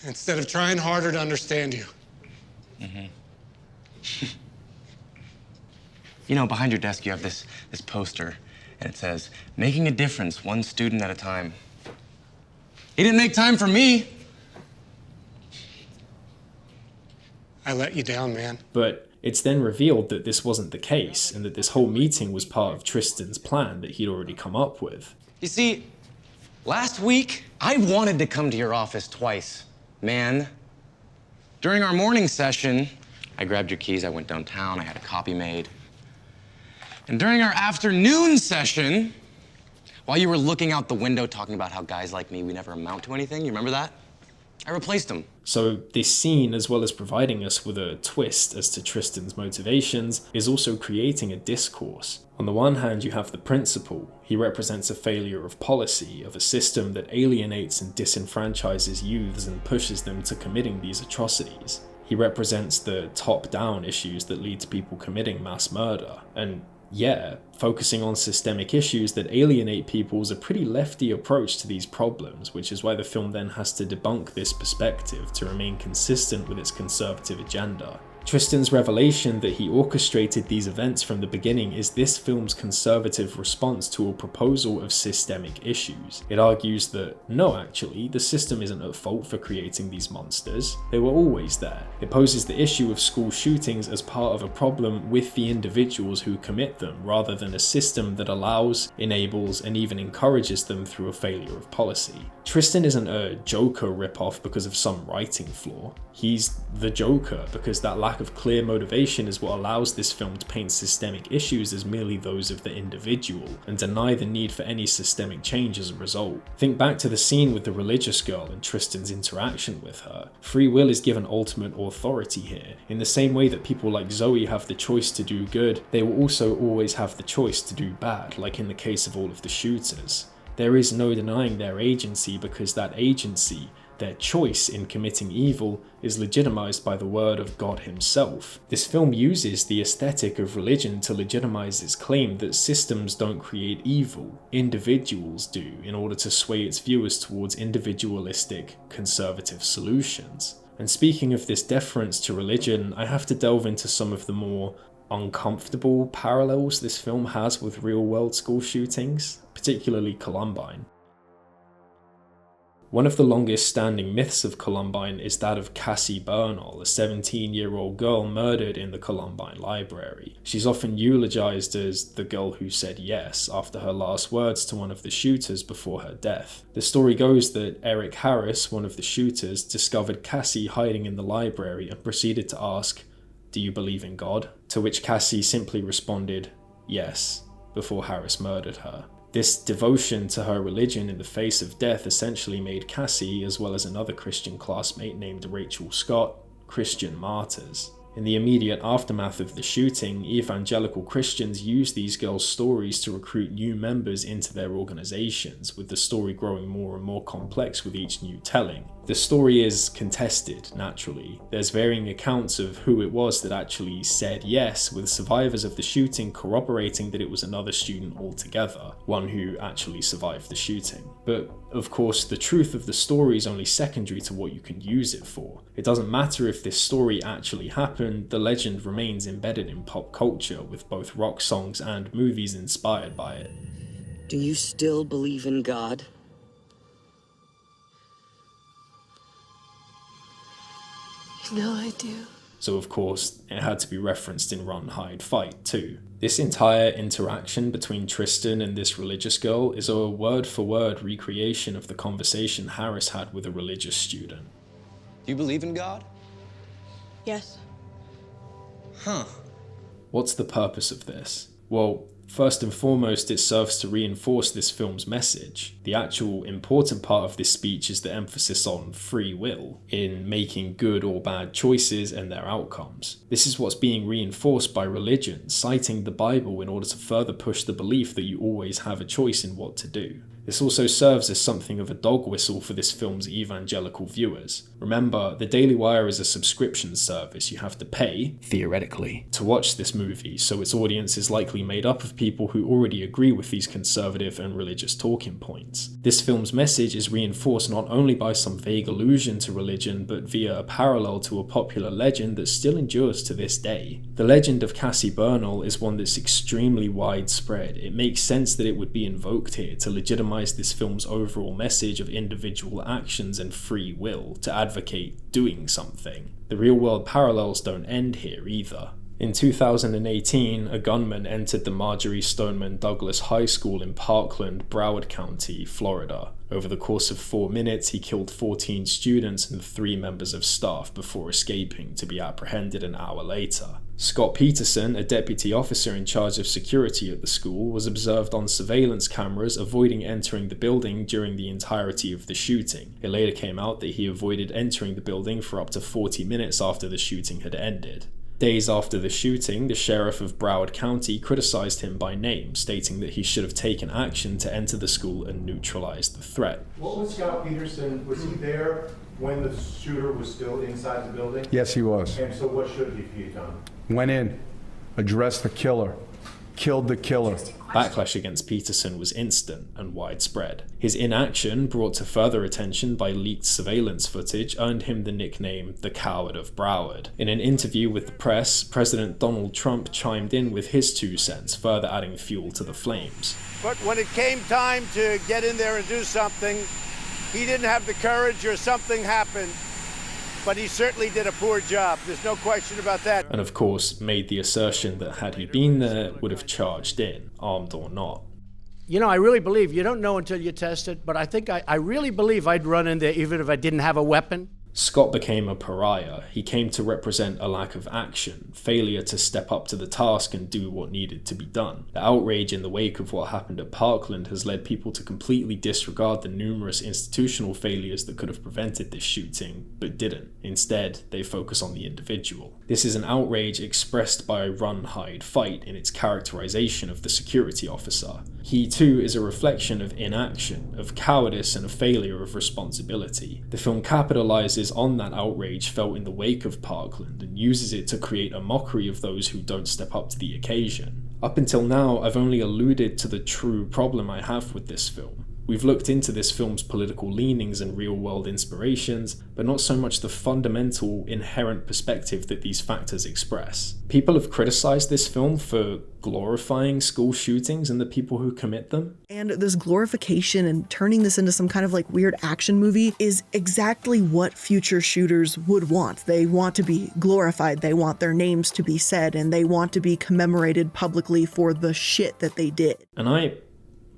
K: Instead of trying harder to understand you.
B: You know, behind your desk you have this poster, and it says, "Making a difference, one student at a time." He didn't make time for me.
K: I let you down, man.
A: But it's then revealed that this wasn't the case, and that this whole meeting was part of Tristan's plan that he'd already come up with.
B: You see, last week, I wanted to come to your office twice, man. During our morning session, I grabbed your keys, I went downtown, I had a copy made. And during our afternoon session, while you were looking out the window talking about how guys like me, we never amount to anything, you remember that? I replaced him.
A: So this scene, as well as providing us with a twist as to Tristan's motivations, is also creating a discourse. On the one hand, you have the principal. He represents a failure of policy, of a system that alienates and disenfranchises youths and pushes them to committing these atrocities. He represents the top-down issues that lead to people committing mass murder. And yeah, focusing on systemic issues that alienate people is a pretty lefty approach to these problems, which is why the film then has to debunk this perspective to remain consistent with its conservative agenda. Tristan's revelation that he orchestrated these events from the beginning is this film's conservative response to a proposal of systemic issues. It argues that, no actually, the system isn't at fault for creating these monsters. They were always there. It poses the issue of school shootings as part of a problem with the individuals who commit them, rather than a system that allows, enables, and even encourages them through a failure of policy. Tristan isn't a Joker ripoff because of some writing flaw. He's the Joker because that lack of clear motivation is what allows this film to paint systemic issues as merely those of the individual, and deny the need for any systemic change as a result. Think back to the scene with the religious girl and Tristan's interaction with her. Free will is given ultimate authority here. In the same way that people like Zoe have the choice to do good, they will also always have the choice to do bad, like in the case of all of the shooters. There is no denying their agency because that agency, their choice in committing evil, is legitimized by the word of God himself. This film uses the aesthetic of religion to legitimize its claim that systems don't create evil, individuals do, in order to sway its viewers towards individualistic, conservative solutions. And speaking of this deference to religion, I have to delve into some of the more uncomfortable parallels this film has with real-world school shootings, particularly Columbine. One of the longest standing myths of Columbine is that of Cassie Bernal, a 17-year-old girl murdered in the Columbine library. She's often eulogized as the girl who said yes after her last words to one of the shooters before her death. The story goes that Eric Harris, one of the shooters, discovered Cassie hiding in the library and proceeded to ask, "Do you believe in God?" To which Cassie simply responded, "Yes," before Harris murdered her. This devotion to her religion in the face of death essentially made Cassie, as well as another Christian classmate named Rachel Scott, Christian martyrs. In the immediate aftermath of the shooting, evangelical Christians used these girls' stories to recruit new members into their organizations, with the story growing more and more complex with each new telling. The story is contested, naturally. There's varying accounts of who it was that actually said yes, with survivors of the shooting corroborating that it was another student altogether, one who actually survived the shooting. But, of course, the truth of the story is only secondary to what you can use it for. It doesn't matter if this story actually happened, the legend remains embedded in pop culture, with both rock songs and movies inspired by it.
L: Do you still believe in God?
M: No, I do.
A: So of course, it had to be referenced in Run, Hide, Fight too. This entire interaction between Tristan and this religious girl is a word-for-word recreation of the conversation Harris had with a religious student.
B: Do you believe in God?
G: Yes.
B: Huh.
A: What's the purpose of this? Well, first and foremost, it serves to reinforce this film's message. The actual important part of this speech is the emphasis on free will, in making good or bad choices and their outcomes. This is what's being reinforced by religion, citing the Bible in order to further push the belief that you always have a choice in what to do. This also serves as something of a dog whistle for this film's evangelical viewers. Remember, the Daily Wire is a subscription service. You have to pay, theoretically, to watch this movie, so its audience is likely made up of people who already agree with these conservative and religious talking points. This film's message is reinforced not only by some vague allusion to religion, but via a parallel to a popular legend that still endures to this day. The legend of Cassie Bernal is one that's extremely widespread. It makes sense that it would be invoked here to legitimize this film's overall message of individual actions and free will, to advocate doing something. The real-world parallels don't end here either. In 2018, a gunman entered the Marjorie Stoneman Douglas High School in Parkland, Broward County, Florida. Over the course of 4 minutes, he killed 14 students and 3 members of staff before escaping to be apprehended an hour later. Scott Peterson, a deputy officer in charge of security at the school, was observed on surveillance cameras avoiding entering the building during the entirety of the shooting. It later came out that he avoided entering the building for up to 40 minutes after the shooting had ended. Days after the shooting, the sheriff of Broward County criticized him by name, stating that he should have taken action to enter the school and neutralize the threat.
N: What was Scott Peterson, was he there when the shooter was still inside the building?
O: Yes, he was.
N: And so what should he have done?
O: Went in, addressed the killer, killed the killer.
A: Backlash against Peterson was instant and widespread. His inaction, brought to further attention by leaked surveillance footage, earned him the nickname the Coward of Broward. In an interview with the press, President Donald Trump chimed in with his 2 cents, further adding fuel to the flames.
P: But when it came time to get in there and do something, he didn't have the courage, or something happened. But he certainly did a poor job. There's no question about that.
A: And of course, made the assertion that had he been there, would have charged in, armed or not.
P: You know, I really believe, you don't know until you test it, but I think I really believe I'd run in there even if I didn't have a weapon.
A: Scott became a pariah. He came to represent a lack of action, failure to step up to the task and do what needed to be done. The outrage in the wake of what happened at Parkland has led people to completely disregard the numerous institutional failures that could have prevented this shooting, but didn't. Instead, they focus on the individual. This is an outrage expressed by Run, Hide, Fight in its characterization of the security officer. He too is a reflection of inaction, of cowardice and a failure of responsibility. The film capitalizes on that outrage felt in the wake of Parkland and uses it to create a mockery of those who don't step up to the occasion. Up until now, I've only alluded to the true problem I have with this film. We've looked into this film's political leanings and real-world inspirations, but not so much the fundamental, inherent perspective that these factors express. People have criticized this film for glorifying school shootings and the people who commit them.
Q: And this glorification and turning this into some kind of like weird action movie is exactly what future shooters would want. They want to be glorified, they want their names to be said, and they want to be commemorated publicly for the shit that they did.
A: And I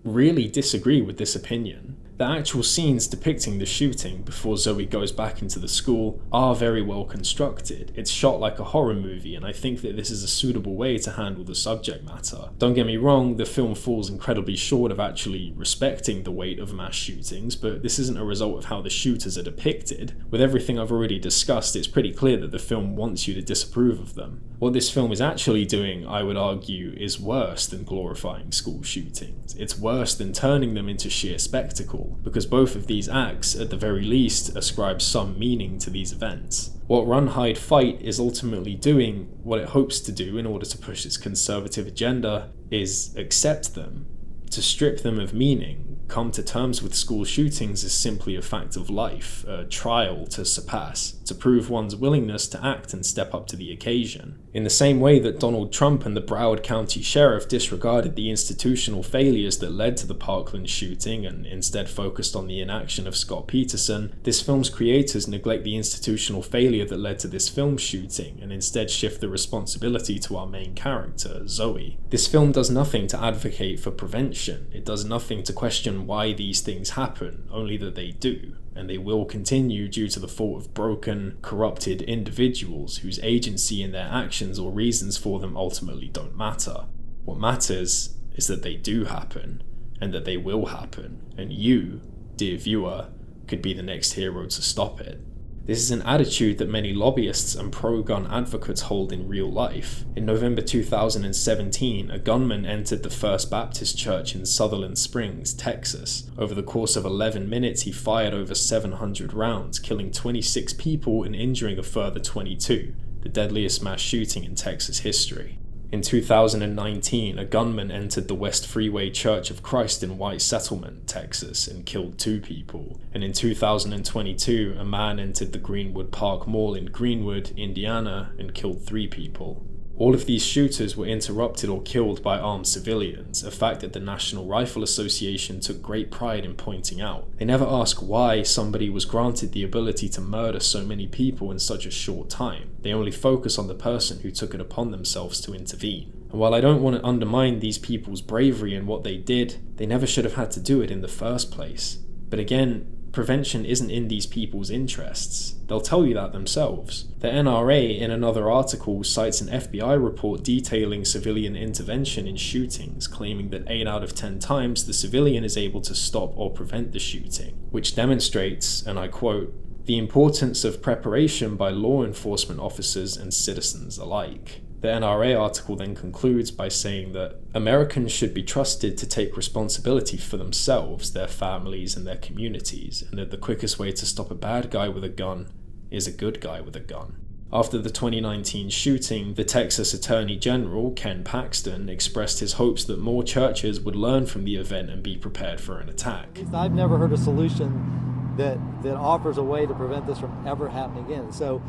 A: really disagree with this opinion. The actual scenes depicting the shooting before Zoe goes back into the school are very well constructed. It's shot like a horror movie, and I think that this is a suitable way to handle the subject matter. Don't get me wrong, the film falls incredibly short of actually respecting the weight of mass shootings, but this isn't a result of how the shooters are depicted. With everything I've already discussed, it's pretty clear that the film wants you to disapprove of them. What this film is actually doing, I would argue, is worse than glorifying school shootings. It's worse than turning them into sheer spectacle, because both of these acts, at the very least, ascribe some meaning to these events. What Run, Hide, Fight is ultimately doing, what it hopes to do in order to push its conservative agenda, is accept them, to strip them of meaning. Come to terms with school shootings as simply a fact of life, a trial to surpass, to prove one's willingness to act and step up to the occasion. In the same way that Donald Trump and the Broward County Sheriff disregarded the institutional failures that led to the Parkland shooting and instead focused on the inaction of Scott Peterson, this film's creators neglect the institutional failure that led to this film shooting and instead shift the responsibility to our main character, Zoe. This film does nothing to advocate for prevention. It does nothing to question why these things happen, only that they do, and they will continue due to the fault of broken, corrupted individuals whose agency in their actions or reasons for them ultimately don't matter. What matters is that they do happen, and that they will happen, and you, dear viewer, could be the next hero to stop it. This is an attitude that many lobbyists and pro-gun advocates hold in real life. In November 2017, a gunman entered the First Baptist Church in Sutherland Springs, Texas. Over the course of 11 minutes, he fired over 700 rounds, killing 26 people and injuring a further 22, the deadliest mass shooting in Texas history. In 2019, a gunman entered the West Freeway Church of Christ in White Settlement, Texas, and killed 2 people. And in 2022, a man entered the Greenwood Park Mall in Greenwood, Indiana, and killed 3 people. All of these shooters were interrupted or killed by armed civilians, a fact that the National Rifle Association took great pride in pointing out. They never ask why somebody was granted the ability to murder so many people in such a short time. They only focus on the person who took it upon themselves to intervene. And while I don't want to undermine these people's bravery and what they did, they never should have had to do it in the first place. But again, prevention isn't in these people's interests. They'll tell you that themselves. The NRA, in another article, cites an FBI report detailing civilian intervention in shootings, claiming that 8 out of 10 times the civilian is able to stop or prevent the shooting, which demonstrates, and I quote, the importance of preparation by law enforcement officers and citizens alike. The NRA article then concludes by saying that Americans should be trusted to take responsibility for themselves, their families, and their communities, and that the quickest way to stop a bad guy with a gun is a good guy with a gun. After the 2019 shooting, the Texas Attorney General, Ken Paxton, expressed his hopes that more churches would learn from the event and be prepared for an attack.
R: I've never heard a solution that offers a way to prevent this from ever happening again. So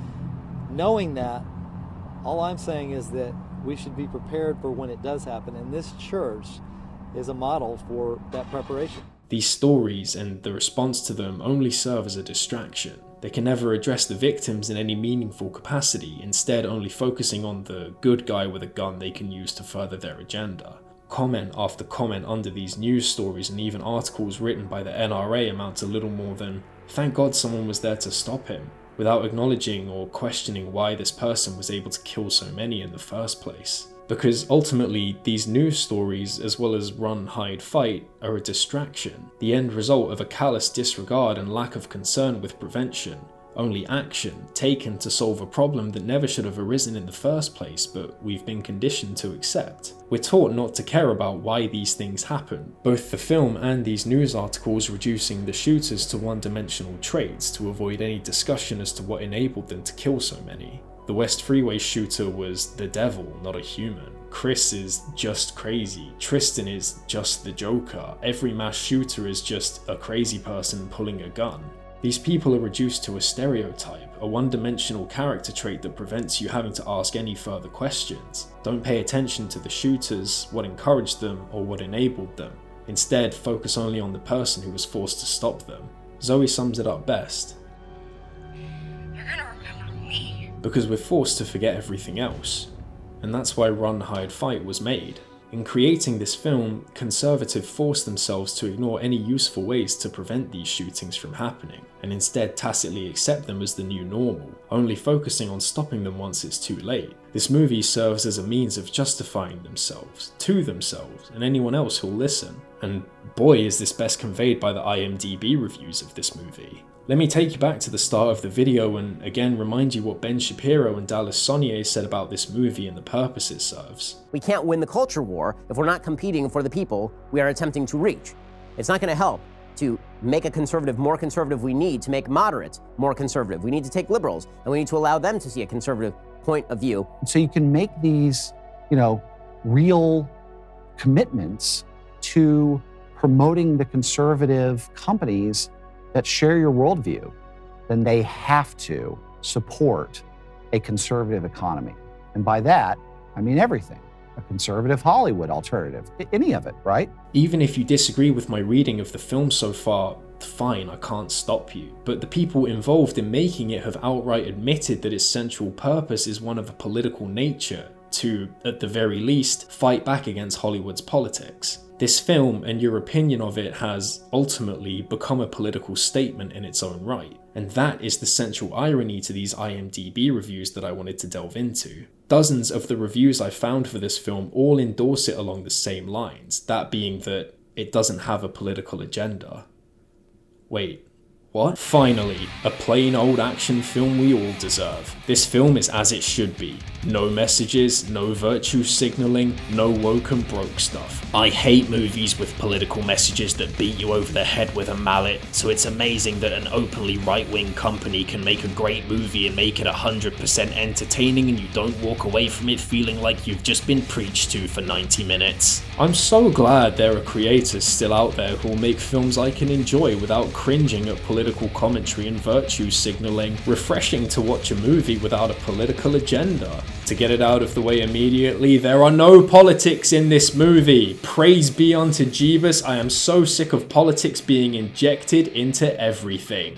R: knowing that, all I'm saying is that we should be prepared for when it does happen, and this church is a model for that preparation.
A: These stories and the response to them only serve as a distraction. They can never address the victims in any meaningful capacity, instead only focusing on the good guy with a gun they can use to further their agenda. Comment after comment under these news stories and even articles written by the NRA amount to little more than, "Thank God someone was there to stop him," without acknowledging or questioning why this person was able to kill so many in the first place. Because ultimately, these news stories, as well as run, hide, fight, are a distraction, the end result of a callous disregard and lack of concern with prevention. Only action taken to solve a problem that never should have arisen in the first place, but we've been conditioned to accept. We're taught not to care about why these things happen. Both the film and these news articles reducing the shooters to one-dimensional traits to avoid any discussion as to what enabled them to kill so many. The West Freeway shooter was the devil, not a human. Chris is just crazy. Tristan is just the Joker. Every mass shooter is just a crazy person pulling a gun. These people are reduced to a stereotype, a one-dimensional character trait that prevents you having to ask any further questions. Don't pay attention to the shooters, what encouraged them, or what enabled them. Instead, focus only on the person who was forced to stop them. Zoe sums it up best.
C: They're gonna remember me.
A: Because we're forced to forget everything else. And that's why Run, Hide, Fight was made. In creating this film, conservatives forced themselves to ignore any useful ways to prevent these shootings from happening, and instead tacitly accept them as the new normal, only focusing on stopping them once it's too late. This movie serves as a means of justifying themselves, to themselves, and anyone else who'll listen. And boy, is this best conveyed by the IMDb reviews of this movie. Let me take you back to the start of the video and again remind you what Ben Shapiro and Dallas Sonnier said about this movie and the purpose it serves.
D: We can't win the culture war if we're not competing for the people we are attempting to reach. It's not going to help to make a conservative more conservative. We need to make moderates more conservative. We need to take liberals and we need to allow them to see a conservative point of view.
E: So you can make these, real commitments to promoting the conservative companies that share your worldview, then they have to support a conservative economy. And by that, I mean everything. A conservative Hollywood alternative, any of it, right?
A: Even if you disagree with my reading of the film so far, fine, I can't stop you. But the people involved in making it have outright admitted that its central purpose is one of a political nature, to, at the very least, fight back against Hollywood's politics. This film and your opinion of it has ultimately become a political statement in its own right. And that is the central irony to these IMDb reviews that I wanted to delve into. Dozens of the reviews I found for this film all endorse it along the same lines, that being that it doesn't have a political agenda. Wait. What? Finally, a plain old action film we all deserve. This film is as it should be. No messages, no virtue signaling, no woke and broke stuff. I hate movies with political messages that beat you over the head with a mallet, so it's amazing that an openly right-wing company can make a great movie and make it 100% entertaining and you don't walk away from it feeling like you've just been preached to for 90 minutes. I'm so glad there are creators still out there who will make films I can enjoy without cringing at political commentary and virtue signaling. Refreshing to watch a movie without a political agenda. To get it out of the way immediately, there are no politics in this movie. Praise be unto Jeebus, I am so sick of politics being injected into everything.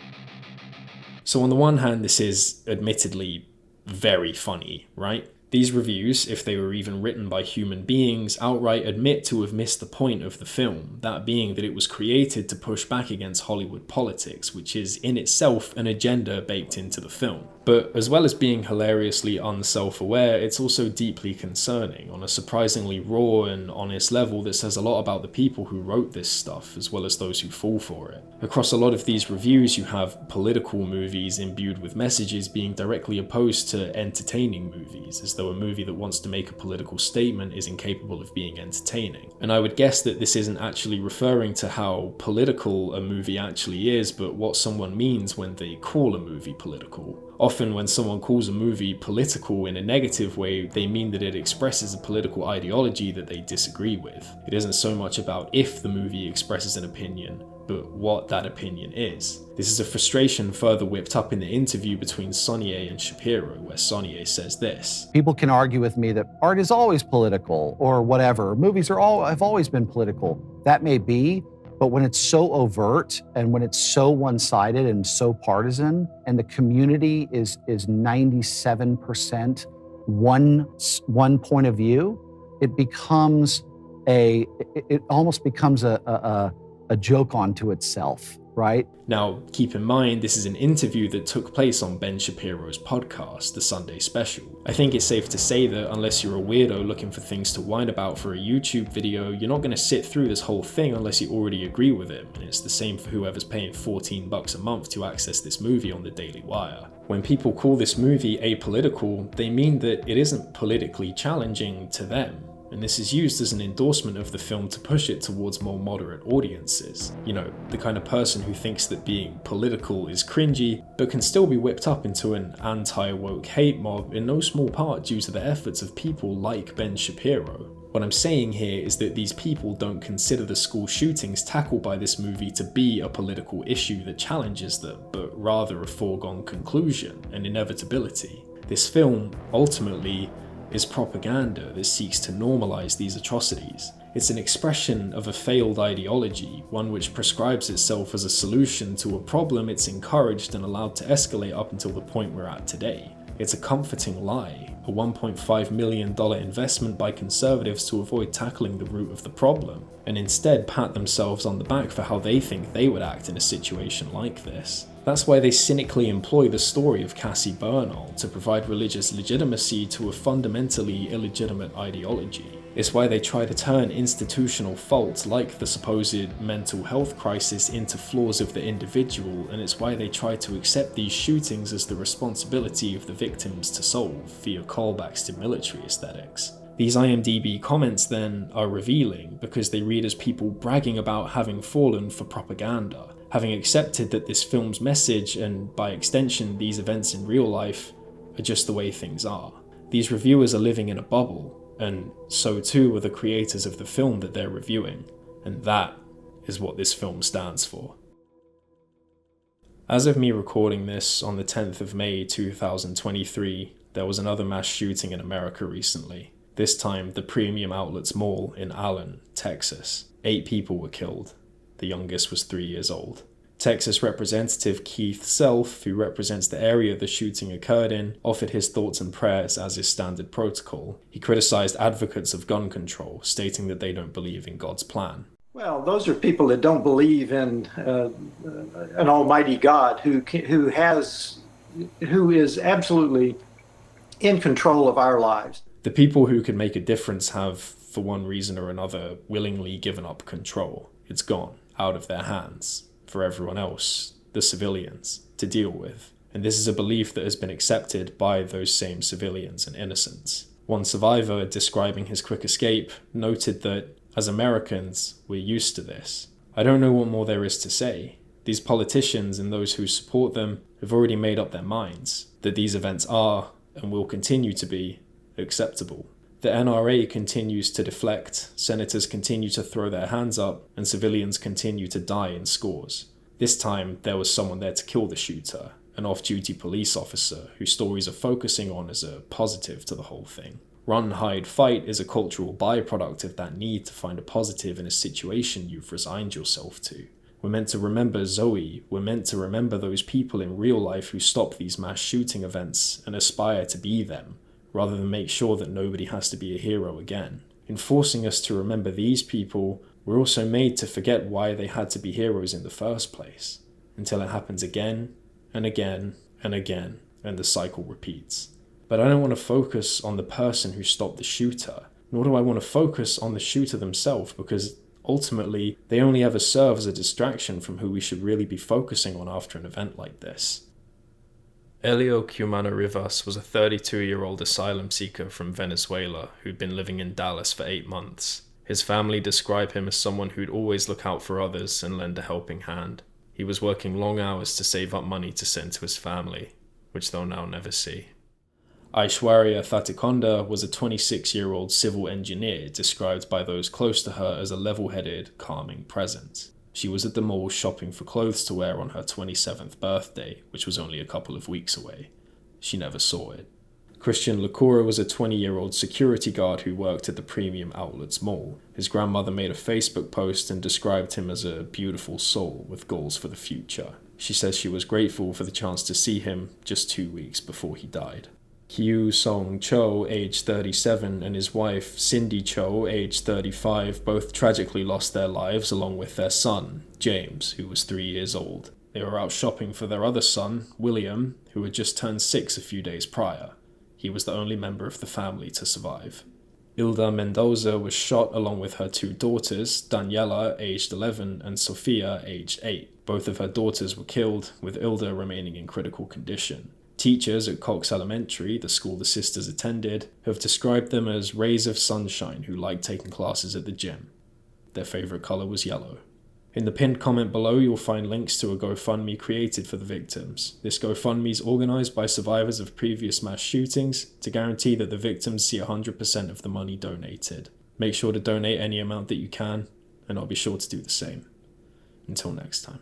A: So on the one hand, this is admittedly very funny, right? These reviews, if they were even written by human beings, outright admit to have missed the point of the film, that being that it was created to push back against Hollywood politics, which is in itself an agenda baked into the film. But as well as being hilariously unself-aware, it's also deeply concerning on a surprisingly raw and honest level that says a lot about the people who wrote this stuff, as well as those who fall for it. Across a lot of these reviews, you have political movies imbued with messages being directly opposed to entertaining movies, as though a movie that wants to make a political statement is incapable of being entertaining. And I would guess that this isn't actually referring to how political a movie actually is, but what someone means when they call a movie political. Often when someone calls a movie political in a negative way, they mean that it expresses a political ideology that they disagree with. It isn't so much about if the movie expresses an opinion, but what that opinion is. This is a frustration further whipped up in the interview between Sonnier and Shapiro, where Sonnier says this.
E: People can argue with me that art is always political or whatever. Movies have always been political. That may be, but when it's so overt and when it's so one-sided and so partisan, and the community is 97% one point of view, it becomes it almost becomes a joke onto itself, right?
A: Now, keep in mind, this is an interview that took place on Ben Shapiro's podcast, The Sunday Special. I think it's safe to say that unless you're a weirdo looking for things to whine about for a YouTube video, you're not going to sit through this whole thing unless you already agree with him, and it's the same for whoever's paying $14 a month to access this movie on the Daily Wire. When people call this movie apolitical, they mean that it isn't politically challenging to them. And this is used as an endorsement of the film to push it towards more moderate audiences. You know, the kind of person who thinks that being political is cringy, but can still be whipped up into an anti-woke hate mob in no small part due to the efforts of people like Ben Shapiro. What I'm saying here is that these people don't consider the school shootings tackled by this movie to be a political issue that challenges them, but rather a foregone conclusion, an inevitability. This film, ultimately, is propaganda that seeks to normalize these atrocities. It's an expression of a failed ideology, one which prescribes itself as a solution to a problem it's encouraged and allowed to escalate up until the point we're at today. It's a comforting lie, a $1.5 million investment by conservatives to avoid tackling the root of the problem, and instead pat themselves on the back for how they think they would act in a situation like this. That's why they cynically employ the story of Cassie Bernal to provide religious legitimacy to a fundamentally illegitimate ideology. It's why they try to turn institutional faults like the supposed mental health crisis into flaws of the individual, and it's why they try to accept these shootings as the responsibility of the victims to solve via callbacks to military aesthetics. These IMDb comments then are revealing because they read as people bragging about having fallen for propaganda, having accepted that this film's message, and by extension these events in real life, are just the way things are. These reviewers are living in a bubble, and so too are the creators of the film that they're reviewing, and that is what this film stands for. As of me recording this on the 10th of May 2023, there was another mass shooting in America recently. This time, the Premium Outlets Mall in Allen, Texas. 8 people were killed. The youngest was 3 years old. Texas Representative Keith Self, who represents the area the shooting occurred in, offered his thoughts and prayers as is standard protocol. He criticized advocates of gun control, stating that they don't believe in God's plan.
S: Well, those are people that don't believe in an almighty God who is absolutely in control of our lives.
A: The people who could make a difference have, for one reason or another, willingly given up control. It's gone, out of their hands, for everyone else, the civilians, to deal with. And this is a belief that has been accepted by those same civilians and innocents. One survivor, describing his quick escape, noted that, as Americans, we're used to this. I don't know what more there is to say. These politicians and those who support them have already made up their minds that these events are, and will continue to be, acceptable. The NRA continues to deflect, senators continue to throw their hands up, and civilians continue to die in scores. This time, there was someone there to kill the shooter, an off-duty police officer whose stories are focusing on as a positive to the whole thing. Run, hide, fight is a cultural byproduct of that need to find a positive in a situation you've resigned yourself to. We're meant to remember Zoe, we're meant to remember those people in real life who stop these mass shooting events and aspire to be them, rather than make sure that nobody has to be a hero again. In forcing us to remember these people, we're also made to forget why they had to be heroes in the first place, until it happens again, and again, and again, and the cycle repeats. But I don't want to focus on the person who stopped the shooter, nor do I want to focus on the shooter themselves, because ultimately, they only ever serve as a distraction from who we should really be focusing on after an event like this. Elio Cumana Rivas was a 32-year-old asylum seeker from Venezuela who'd been living in Dallas for 8 months. His family describe him as someone who'd always look out for others and lend a helping hand. He was working long hours to save up money to send to his family, which they'll now never see. Aishwarya Thatikonda was a 26-year-old civil engineer described by those close to her as a level-headed, calming presence. She was at the mall shopping for clothes to wear on her 27th birthday, which was only a couple of weeks away. She never saw it. Christian Lacura was a 20-year-old security guard who worked at the Premium Outlets Mall. His grandmother made a Facebook post and described him as a beautiful soul with goals for the future. She says she was grateful for the chance to see him just 2 weeks before he died. Kyu Song Cho, age 37, and his wife, Cindy Cho, age 35, both tragically lost their lives along with their son, James, who was 3 years old. They were out shopping for their other son, William, who had just turned 6 a few days prior. He was the only member of the family to survive. Ilda Mendoza was shot along with her 2 daughters, Daniela, aged 11, and Sofia, aged 8. Both of her daughters were killed, with Ilda remaining in critical condition. Teachers at Cox Elementary, the school the sisters attended, have described them as rays of sunshine who liked taking classes at the gym. Their favorite color was yellow. In the pinned comment below, you'll find links to a GoFundMe created for the victims. This GoFundMe is organized by survivors of previous mass shootings to guarantee that the victims see 100% of the money donated. Make sure to donate any amount that you can, and I'll be sure to do the same. Until next time.